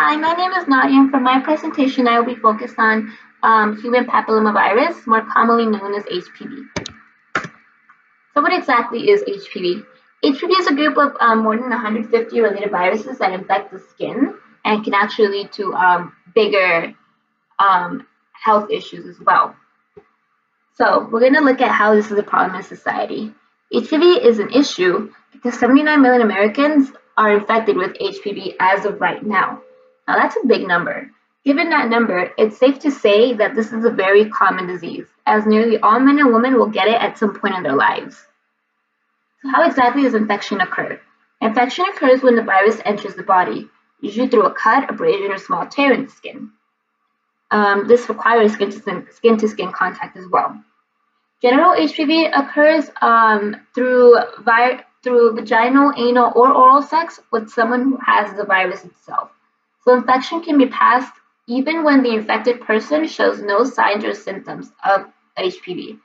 Hi, my name is Nadia, and for my presentation, I will be focused on human papillomavirus, more commonly known as HPV. So what exactly is HPV? HPV is a group of more than 150 related viruses that infect the skin and can actually lead to bigger health issues as well. So we're going to look at how this is a problem in society. HPV is an issue because 79 million Americans are infected with HPV as of right now. Now that's a big number. Given that number, it's safe to say that this is a very common disease, as nearly all men and women will get it at some point in their lives. So how exactly does infection occur? Infection occurs when the virus enters the body, usually through a cut, abrasion, or small tear in the skin. This requires skin-to-skin contact as well. Genital HPV occurs through vaginal, anal, or oral sex with someone who has the virus itself. So infection can be passed even when the infected person shows no signs or symptoms of HPV.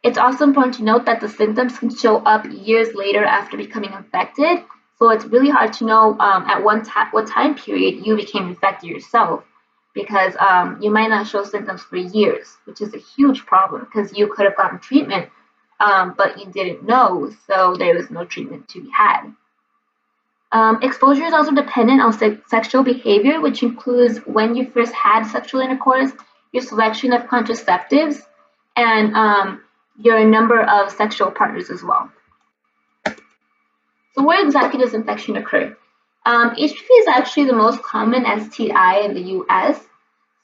It's also important to note that the symptoms can show up years later after becoming infected, so it's really hard to know at what time period you became infected yourself, because you might not show symptoms for years, which is a huge problem because you could have gotten treatment, but you didn't know, so there was no treatment to be had. Exposure is also dependent on sexual behavior, which includes when you first had sexual intercourse, your selection of contraceptives, and your number of sexual partners as well. So where exactly does infection occur? HPV is actually the most common STI in the US.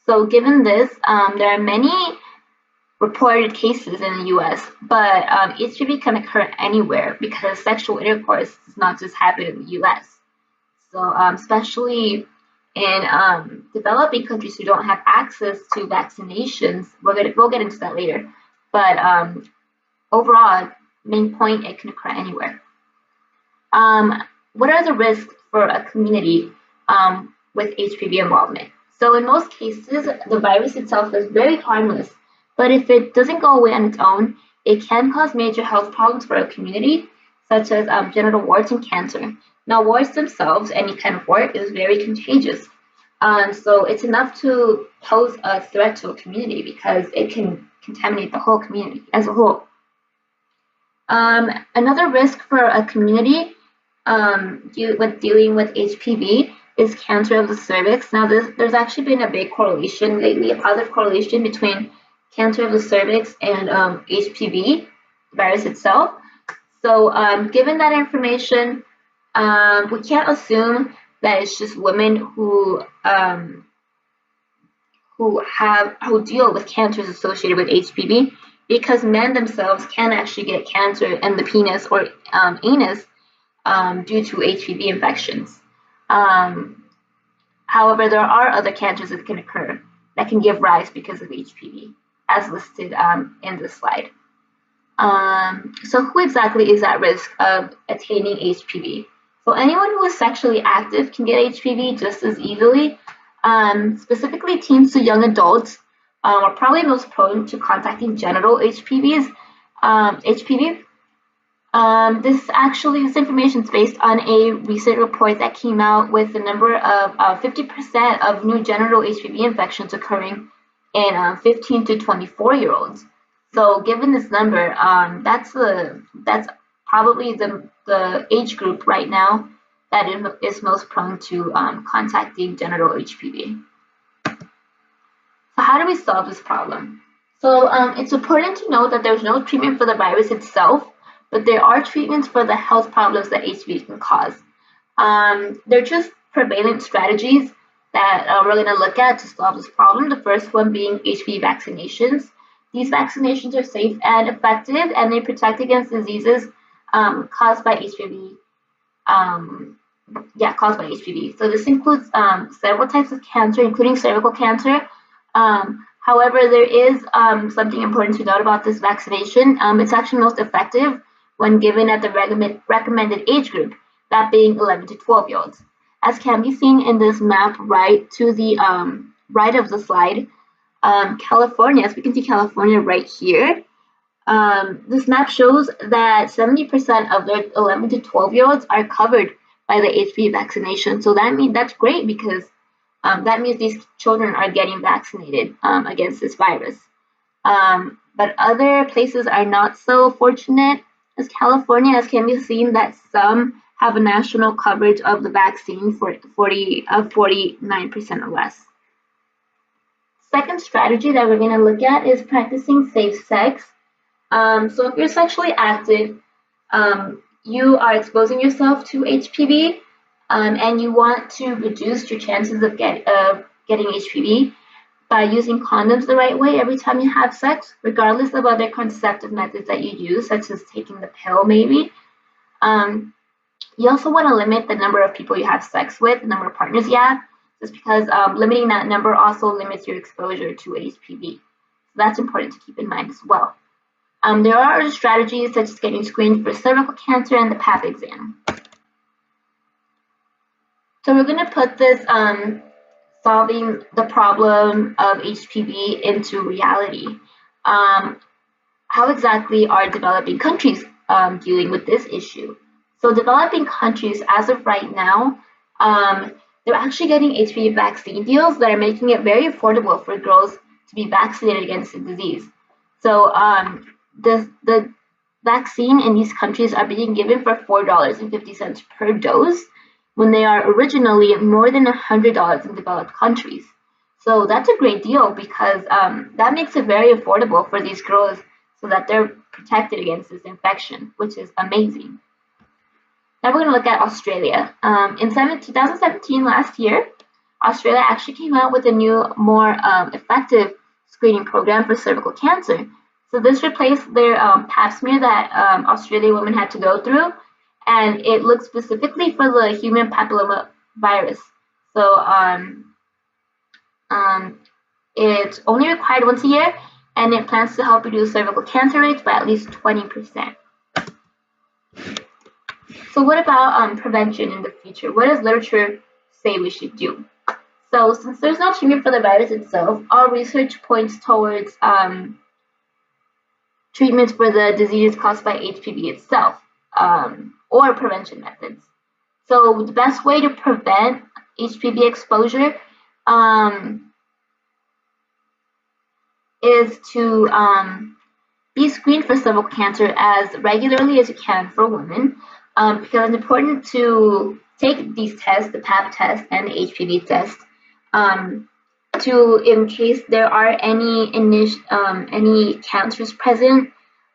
So given this, there are many reported cases in the US, but HPV can occur anywhere because sexual intercourse does not just happen in the US. So especially in developing countries who don't have access to vaccinations, we'll get into that later. But overall, main point, it can occur anywhere. What are the risks for a community with HPV involvement? So in most cases, the virus itself is very harmless, but if it doesn't go away on its own, it can cause major health problems for a community, such as genital warts and cancer. Now, warts themselves, any kind of wart, is very contagious. So it's enough to pose a threat to a community because it can contaminate the whole community as a whole. Another risk for a community when dealing with HPV is cancer of the cervix. Now, there's actually been a big correlation lately, a positive correlation between cancer of the cervix and HPV virus itself. So, given that information, we can't assume that it's just women who deal with cancers associated with HPV, because men themselves can actually get cancer in the penis or anus due to HPV infections. However, there are other cancers that can occur that can give rise because of HPV, as listed in this slide. So who exactly is at risk of attaining HPV? So anyone who is sexually active can get HPV just as easily. Specifically, teens to young adults are probably most prone to contracting genital HPV. This information is based on a recent report that came out with the number of 50% of new genital HPV infections occurring in 15 to 24-year-olds. So given this number, that's probably the age group right now that is most prone to contacting genital HPV. So how do we solve this problem? So it's important to note that there's no treatment for the virus itself, but there are treatments for the health problems that HPV can cause. They're just prevalent strategies that we're going to look at to solve this problem. The first one being HPV vaccinations. These vaccinations are safe and effective, and they protect against diseases caused by HPV. Caused by HPV. So this includes several types of cancer, including cervical cancer. However, there is something important to note about this vaccination. It's actually most effective when given at the recommended age group, that being 11 to 12-year-olds. As can be seen in this map right to the right of the slide, California, as we can see California right here, this map shows that 70% of their 11 to 12-year-olds are covered by the HPV vaccination. So that's great because that means these children are getting vaccinated against this virus. But other places are not so fortunate as California, as can be seen that some have a national coverage of the vaccine for 49% or less. Second strategy that we're going to look at is practicing safe sex. So if you're sexually active, you are exposing yourself to HPV, and you want to reduce your chances of getting HPV by using condoms the right way every time you have sex, regardless of other contraceptive methods that you use, such as taking the pill maybe. You also want to limit the number of people you have sex with, the number of partners you have, just because limiting that number also limits your exposure to HPV. So that's important to keep in mind as well. There are other strategies such as getting screened for cervical cancer and the Pap exam. So we're going to put this solving the problem of HPV into reality. How exactly are developing countries dealing with this issue? So developing countries, as of right now, they're actually getting HPV vaccine deals that are making it very affordable for girls to be vaccinated against the disease. So the vaccine in these countries are being given for $4.50 per dose, when they are originally more than $100 in developed countries. So that's a great deal because that makes it very affordable for these girls so that they're protected against this infection, which is amazing. Now we're going to look at Australia. In 2017, last year, Australia actually came out with a new, more effective screening program for cervical cancer. So this replaced their Pap smear that Australian women had to go through, and it looks specifically for the human papilloma virus. So it's only required once a year, and it plans to help reduce cervical cancer rates by at least 20%. So what about prevention in the future? What does literature say we should do? So since there's no treatment for the virus itself, all research points towards treatments for the diseases caused by HPV itself, or prevention methods. So the best way to prevent HPV exposure is to be screened for cervical cancer as regularly as you can for women, because it's important to take these tests, the Pap test and the HPV test, in case there are any cancers present,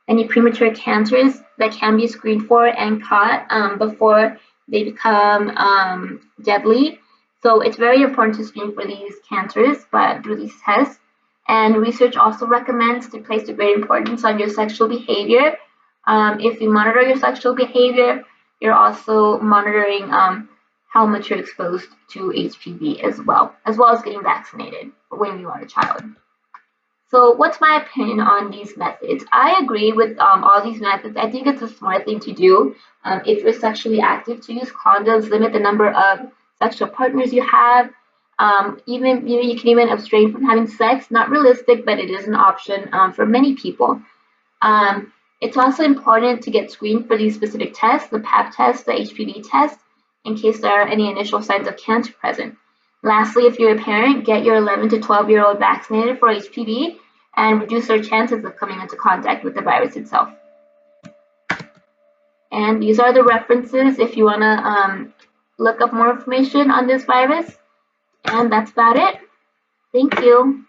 any premature cancers that can be screened for and caught before they become deadly. So it's very important to screen for these cancers through these tests. And research also recommends to place a great importance on your sexual behavior. If you monitor your sexual behavior, you're also monitoring how much you're exposed to HPV as well as getting vaccinated when you are a child. So what's my opinion on these methods? I agree with all these methods. I think it's a smart thing to do. If you're sexually active, to use condoms, limit the number of sexual partners you have. Even you can even abstain from having sex. Not realistic, but it is an option for many people. It's also important to get screened for these specific tests, the Pap test, the HPV test, in case there are any initial signs of cancer present. Lastly, if you're a parent, get your 11 to 12-year-old vaccinated for HPV and reduce their chances of coming into contact with the virus itself. And these are the references if you want to look up more information on this virus. And that's about it. Thank you.